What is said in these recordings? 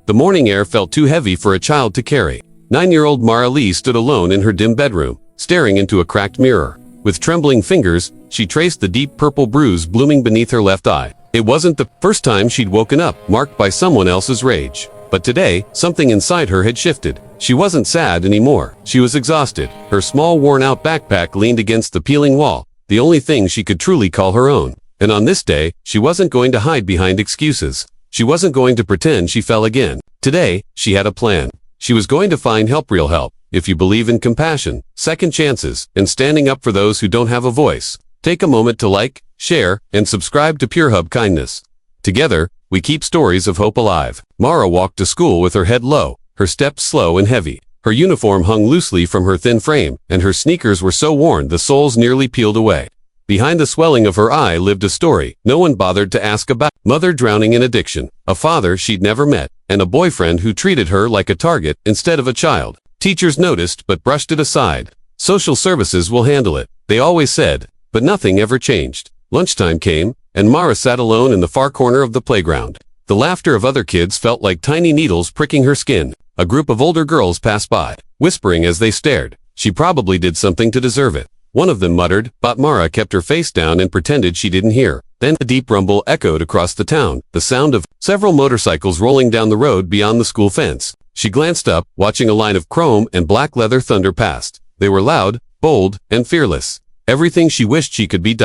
The morning air felt too heavy for a child to carry. 9-year-old Mara Lee stood alone in her dim bedroom, staring into a cracked mirror. With trembling fingers, she traced the deep purple bruise blooming beneath her left eye. It wasn't the first time she'd woken up marked by someone else's rage. But today, something inside her had shifted. She wasn't sad anymore. She was exhausted. Her small worn-out backpack leaned against the peeling wall, the only thing she could truly call her own. And on this day, she wasn't going to hide behind excuses. She wasn't going to pretend she fell again. Today, she had a plan. She was going to find help, real help. If you believe in compassion, second chances, and standing up for those who don't have a voice, take a moment to like, share, and subscribe to Pure Hub Kindness. Together, we keep stories of hope alive. Mara walked to school with her head low, her steps slow and heavy. Her uniform hung loosely from her thin frame, and her sneakers were so worn the soles nearly peeled away. Behind the swelling of her eye lived a story no one bothered to ask about. Mother drowning in addiction, a father she'd never met, and a boyfriend who treated her like a target instead of a child. Teachers noticed but brushed it aside. Social services will handle it, they always said, but nothing ever changed. Lunchtime came, and Mara sat alone in the far corner of the playground. The laughter of other kids felt like tiny needles pricking her skin. A group of older girls passed by, whispering as they stared. She probably did something to deserve it. One of them muttered, but Mara kept her face down and pretended she didn't hear. Then a deep rumble echoed across the town, the sound of several motorcycles rolling down the road beyond the school fence. She glanced up, watching a line of chrome and black leather thunder past. They were loud, bold, and fearless. Everything she wished she could be.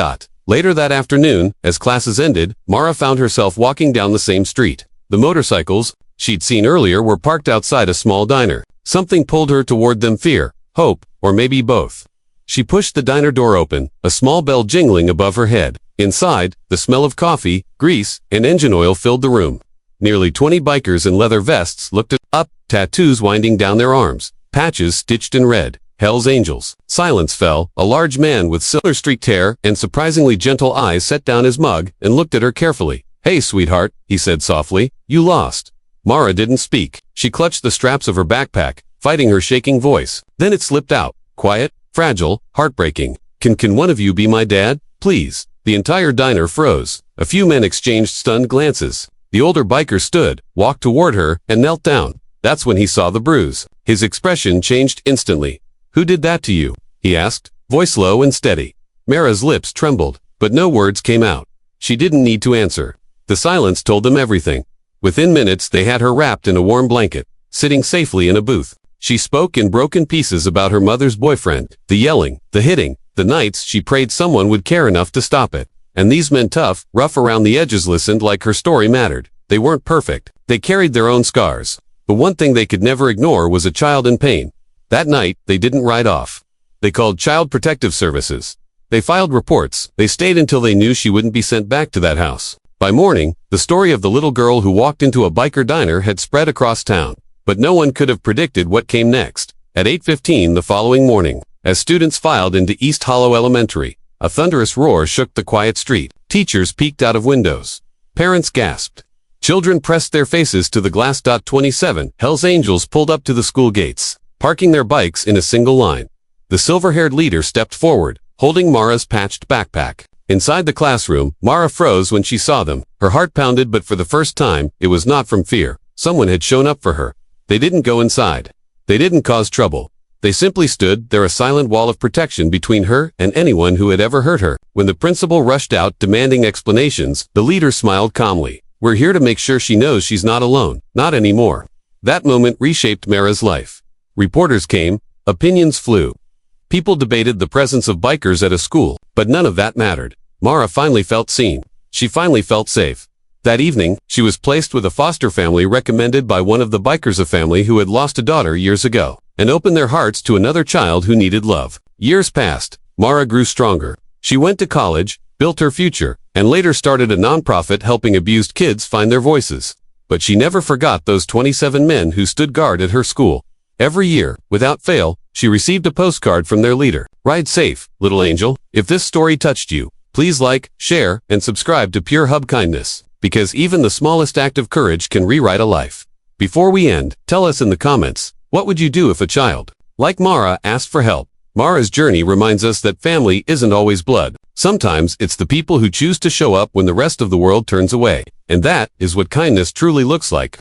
Later that afternoon, as classes ended, Mara found herself walking down the same street. The motorcycles she'd seen earlier were parked outside a small diner. Something pulled her toward them, fear, hope, or maybe both. She pushed the diner door open, a small bell jingling above her head. Inside, the smell of coffee, grease, and engine oil filled the room. Nearly 20 bikers in leather vests looked up, tattoos winding down their arms, patches stitched in red. Hell's Angels. Silence fell. A large man with silver-streaked hair and surprisingly gentle eyes set down his mug and looked at her carefully. "Hey, sweetheart," he said softly. "You lost." Mara didn't speak. She clutched the straps of her backpack, fighting her shaking voice. Then it slipped out. Quiet, fragile, heartbreaking. Can one of you be my dad, please?" The entire diner froze. A few men exchanged stunned glances. The older biker stood, walked toward her, and knelt down. That's when he saw the bruise. His expression changed instantly. "Who did that to you?" he asked, voice low and steady. Mara's lips trembled, but no words came out. She didn't need to answer. The silence told them everything. Within minutes they had her wrapped in a warm blanket, sitting safely in a booth. She spoke in broken pieces about her mother's boyfriend, the yelling, the hitting, the nights she prayed someone would care enough to stop it. And these men, tough, rough around the edges, listened like her story mattered. They weren't perfect. They carried their own scars. But one thing they could never ignore was a child in pain. That night, they didn't ride off. They called Child Protective Services. They filed reports. They stayed until they knew she wouldn't be sent back to that house. By morning, the story of the little girl who walked into a biker diner had spread across town. But no one could have predicted what came next. At 8:15 the following morning, as students filed into East Hollow Elementary, a thunderous roar shook the quiet street. Teachers peeked out of windows. Parents gasped. Children pressed their faces to the glass. 27 Hell's Angels pulled up to the school gates, parking their bikes in a single line. The silver-haired leader stepped forward, holding Mara's patched backpack. Inside the classroom, Mara froze when she saw them. Her heart pounded, but for the first time, it was not from fear. Someone had shown up for her. They didn't go inside. They didn't cause trouble. They simply stood there, a silent wall of protection between her and anyone who had ever hurt her. When the principal rushed out demanding explanations, the leader smiled calmly. "We're here to make sure she knows she's not alone. Not anymore." That moment reshaped Mara's life. Reporters came. Opinions flew. People debated the presence of bikers at a school, but none of that mattered. Mara finally felt seen. She finally felt safe. That evening, she was placed with a foster family recommended by one of the bikers, a family who had lost a daughter years ago, and opened their hearts to another child who needed love. Years passed. Mara grew stronger. She went to college, built her future, and later started a nonprofit helping abused kids find their voices. But she never forgot those 27 men who stood guard at her school. Every year, without fail, she received a postcard from their leader. "Ride safe, little angel." If this story touched you, please like, share, and subscribe to Pure Hub Kindness, because even the smallest act of courage can rewrite a life. Before we end, tell us in the comments, what would you do if a child, like Mara, asked for help? Mara's journey reminds us that family isn't always blood. Sometimes it's the people who choose to show up when the rest of the world turns away. And that is what kindness truly looks like.